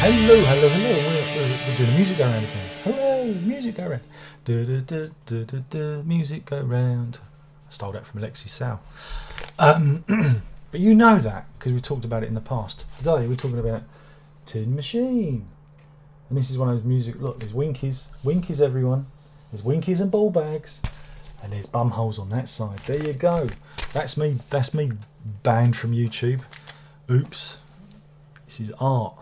Hello, hello, hello. We're doing a music go round again. Hooray, music go round. Music go round. I stole that from Alexi Sal. But you know that because we talked about it in the past. Today we're talking about Tin Machine. And this is one of those music. Look, there's Winkies. Winkies, everyone. There's Winkies and ball bags. And there's bum holes on that side. There you go. That's me banned from YouTube. Oops. This is art.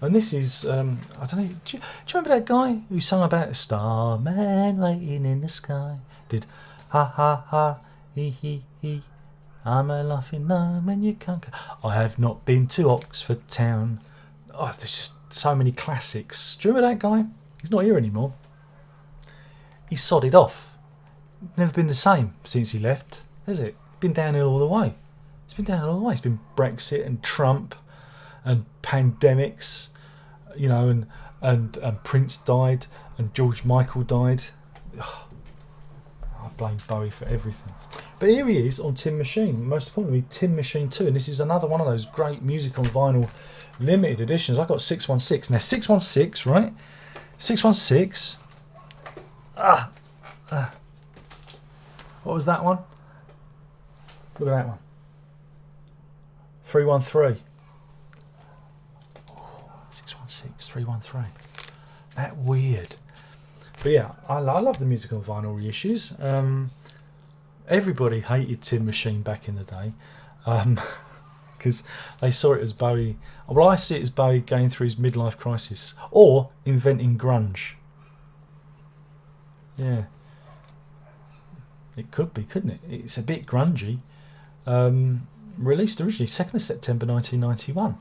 And this is, I don't know, do you remember that guy who sung about a starman waiting in the sky? Did ha ha ha, he, I'm a laughing gnome and you can't go. I have not been to Oxford town. Oh, there's just so many classics. Do you remember that guy? He's not here anymore. He's sodded off. Never been the same since he left, has it? Been downhill all the way. It's been downhill all the way. It's been Brexit and Trump and pandemics, you know, and Prince died and George Michael died. Oh, I blame Bowie for everything. But here he is on Tin Machine, most importantly Tin Machine 2, and this is another one of those great music on vinyl limited editions. I got 616. Now 616, right? 616. What was that one? Look at that one. 313. 616, 313. That weird. But yeah, I love the music on vinyl reissues. Everybody hated Tin Machine back in the day because they saw it as Bowie. Well, I see it as Bowie going through his midlife crisis or inventing grunge. Yeah. It could be, couldn't it? It's a bit grungy. Released originally 2nd of September 1991.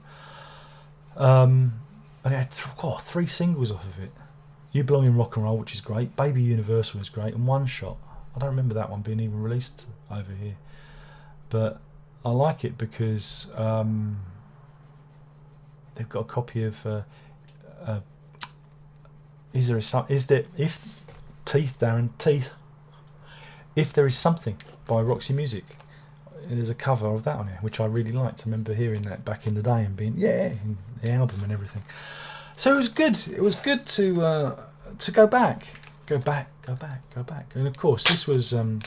And it had 3 singles off of it. You Belong in Rock and Roll, which is great. Baby Universal is great. And One Shot. I don't remember that one being even released over here. But I like it because they've got a copy of If There Is Something by Roxy Music. There's a cover of that on here, which I really liked. I remember hearing that back in the day and being, in the album and everything. So it was good. It was good to go back. And of course, this was the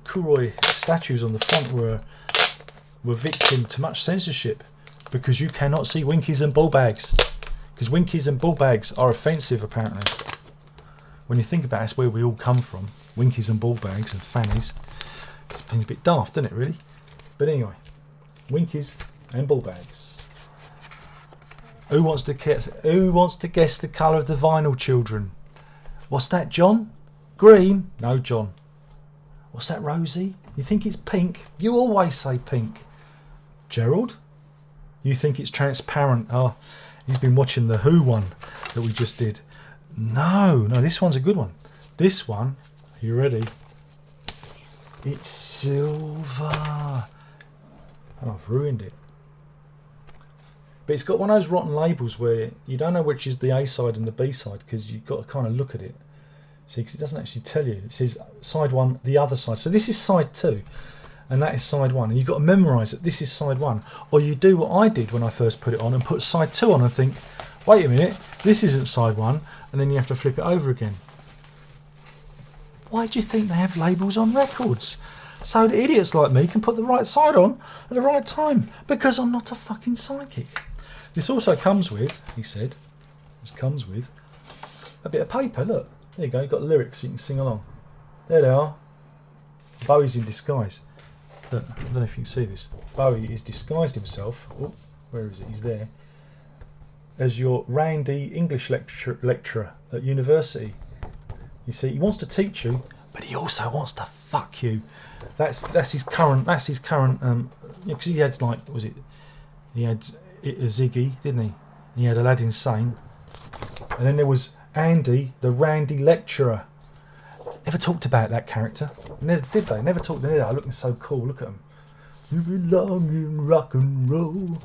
Kuroi statues on the front were victim to much censorship because you cannot see Winkies and ball bags. Because Winkies and ball bags are offensive, apparently. When you think about it, that's where we all come from. Winkies and ball bags and fannies. It's a bit daft, doesn't it, really? But anyway, Winkies and ball bags. Who wants to guess the colour of the vinyl, children? What's that, John? Green? No, John. What's that, Rosie? You think it's pink? You always say pink. Gerald? You think it's transparent? Oh, he's been watching the Who one that we just did. No, this one's a good one. This one, are you ready? It's silver. Oh, I've ruined it. But it's got one of those rotten labels where you don't know which is the A side and the B side because you've got to kind of look at it. See, because it doesn't actually tell you. It says side 1, the other side. So this is side 2, and that is side 1. And you've got to memorise that this is side 1. Or you do what I did when I first put it on and put side 2 on and think, wait a minute, this isn't side 1. And then you have to flip it over again. Why do you think they have labels on records? So that idiots like me can put the right side on at the right time. Because I'm not a fucking psychic. This also comes with, he said, a bit of paper. Look, there you go. You've got lyrics so you can sing along. There they are. Bowie's in disguise. Look, I don't know if you can see this. Bowie is disguised himself. Oh, where is it? He's there. As your Randy English lecturer at university. You see, he wants to teach you, but he also wants to fuck you. That's his current. Because he had he had Ziggy, didn't he? He had Aladdin Sane, and then there was Andy, the Randy lecturer. Never talked about that character. Never did they? Never talked. They're looking so cool. Look at them. You belong in rock and roll.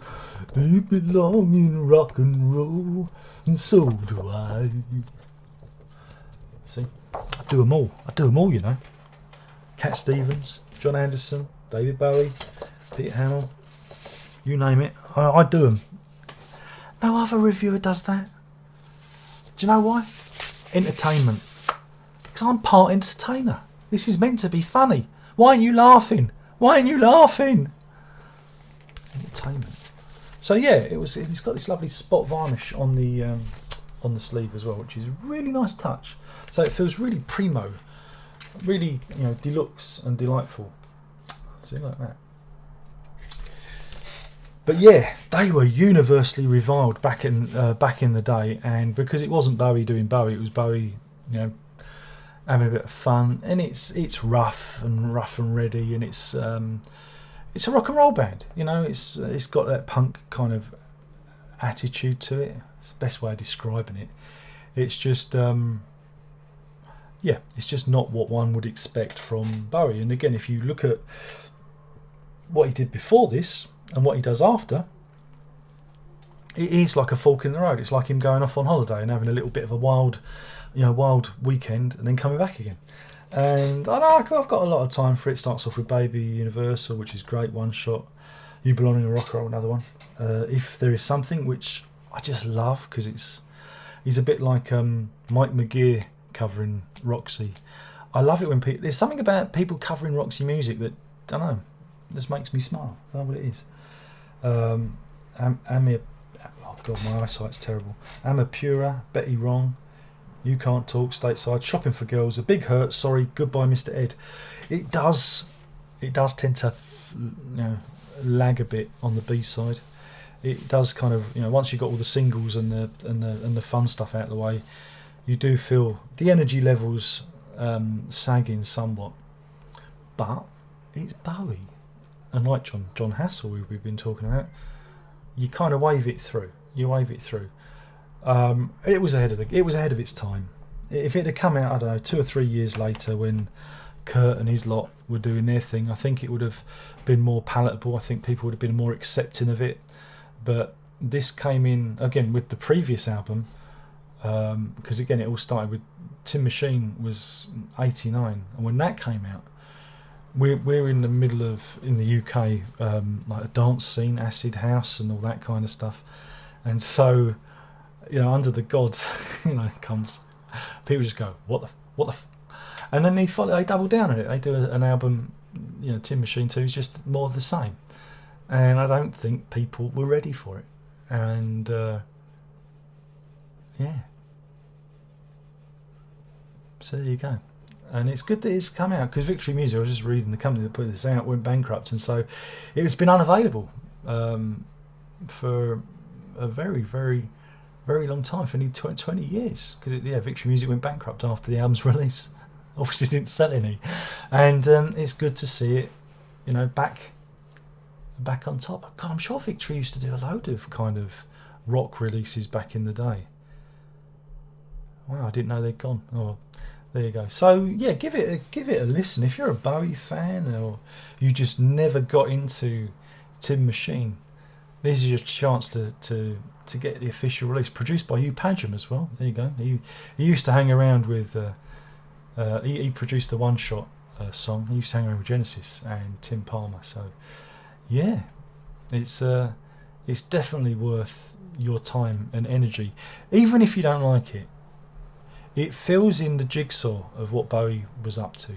You belong in rock and roll, and so do I. See, I do them all, you know. Cat Stevens, John Anderson, David Bowie, Pete Hamill, you name it. I do them. No other reviewer does that. Do you know why? Entertainment. Because I'm part entertainer. This is meant to be funny. Why aren't you laughing? Why aren't you laughing? Entertainment. So yeah, it's got this lovely spot varnish on the sleeve as well, which is a really nice touch. So it feels really primo, really, you know, deluxe and delightful. See, like that. But yeah, they were universally reviled back in the day, and because it wasn't Bowie doing Bowie, it was Bowie, you know, having a bit of fun. And it's rough and ready, and it's a rock and roll band. You know, it's got that punk kind of attitude to it. It's the best way of describing it. It's just it's just not what one would expect from Bowie. And again, if you look at what he did before this and what he does after, it is like a fork in the road. It's like him going off on holiday and having a little bit of a wild weekend and then coming back again. And I know I've got a lot of time for it. Starts off with Baby Universal, which is great, one shot. You Belong in a Rock and Roll, another one. If There Is Something, which I just love because he's a bit like Mike McGear covering Roxy. I love it when there's something about people covering Roxy music that, I don't know, just makes me smile. I don't know what it is. Amir, oh God, my eyesight's terrible. Amapura, Betty Wrong, You Can't Talk, Stateside, Shopping for Girls, A Big Hurt, Sorry, Goodbye Mr. Ed. It does tend to lag a bit on the B side. It does kind of, once you've got all the singles and the fun stuff out of the way, you do feel the energy levels sagging somewhat. But it's Bowie, and like John Hassell, who we've been talking about, you kind of wave it through. It was ahead of its time. If it had come out, I don't know, 2 or 3 years later, when Kurt and his lot were doing their thing, I think it would have been more palatable. I think people would have been more accepting of it. But this came in again with the previous album, because again it all started with Tin Machine was 89, and when that came out, we're in the middle of, in the UK, like a dance scene, acid house and all that kind of stuff, and so Under the God, comes, people just go what the and then they double down on it. They do an album, Tin Machine 2 is just more of the same, and I don't think people were ready for it, and so there you go. And it's good that it's come out, because Victory Music, I was just reading, the company that put this out went bankrupt, and so it's been unavailable for a very, very, very long time, for nearly 20 years, because Victory Music went bankrupt after the album's release. Obviously didn't sell any, and it's good to see it, back on top. God, I'm sure Victory used to do a load of kind of rock releases back in the day. Wow, I didn't know they'd gone. Oh, there you go. So yeah, give it a listen if you're a Bowie fan, or you just never got into Tin Machine. This is your chance to get the official release, produced by Hugh Padgham as well. There you go. He used to hang around with. He produced the One Shot song. He used to hang around with Genesis and Tim Palmer. So yeah, it's definitely worth your time and energy, even if you don't like it. It fills in the jigsaw of what Bowie was up to,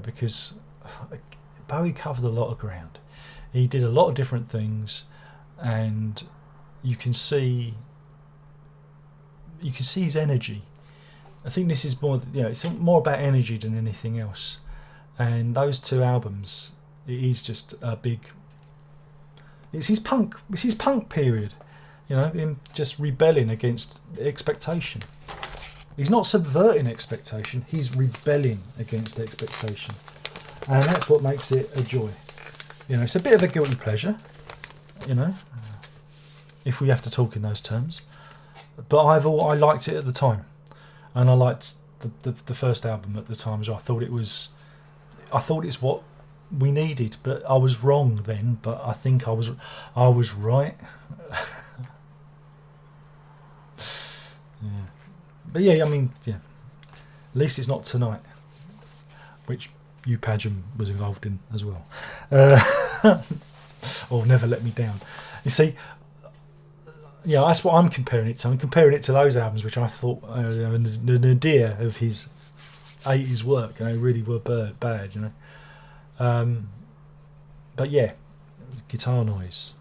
because Bowie covered a lot of ground. He did a lot of different things, and you can see his energy. I think this is more, it's more about energy than anything else. And those 2 albums, it is just a big. It's his punk period, him just rebelling against expectation. He's not subverting expectation, he's rebelling against expectation. And that's what makes it a joy. It's a bit of a guilty pleasure, if we have to talk in those terms. But I liked it at the time. And I liked the first album at the time as well. I thought it's what we needed, but I was wrong then. But I think I was right. Yeah. But at least it's not Tonight, which Hugh Padgham was involved in as well, or Never Let Me Down. You see, yeah, that's what I'm comparing it to. I'm comparing it to those albums, which I thought the nadir of his 80s work, really were bad, But yeah, guitar noise,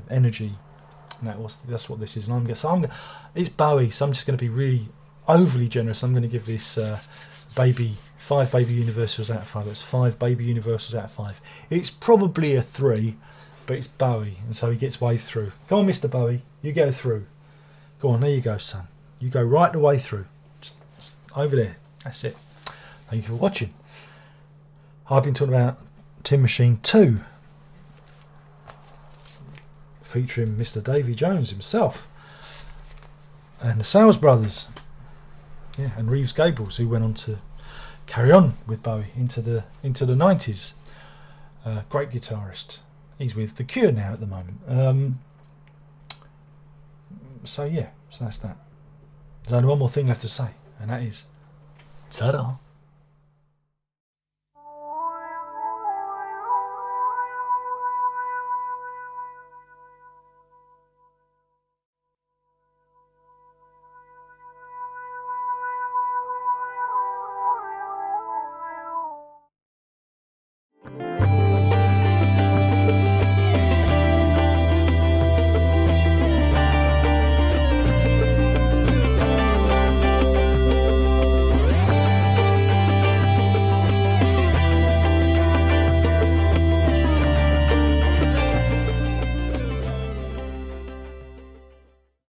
energy. That's what this is. And it's Bowie, so I'm just going to be really overly generous. I'm going to give this 5 Baby Universals out of 5. That's 5 Baby Universals out of 5. It's probably a 3, but it's Bowie, and so he gets way through. Come on, Mr. Bowie, you go through. Go on, there you go, son. You go right the way through. Just over there. That's it. Thank you for watching. I've been talking about Tin Machine 2, featuring Mr. Davy Jones himself and the Sales Brothers, and Reeves Gables, who went on to carry on with Bowie into the 90s. Great guitarist. He's with The Cure now at the moment. So that's that. There's only one more thing left to say, and that is ta-da.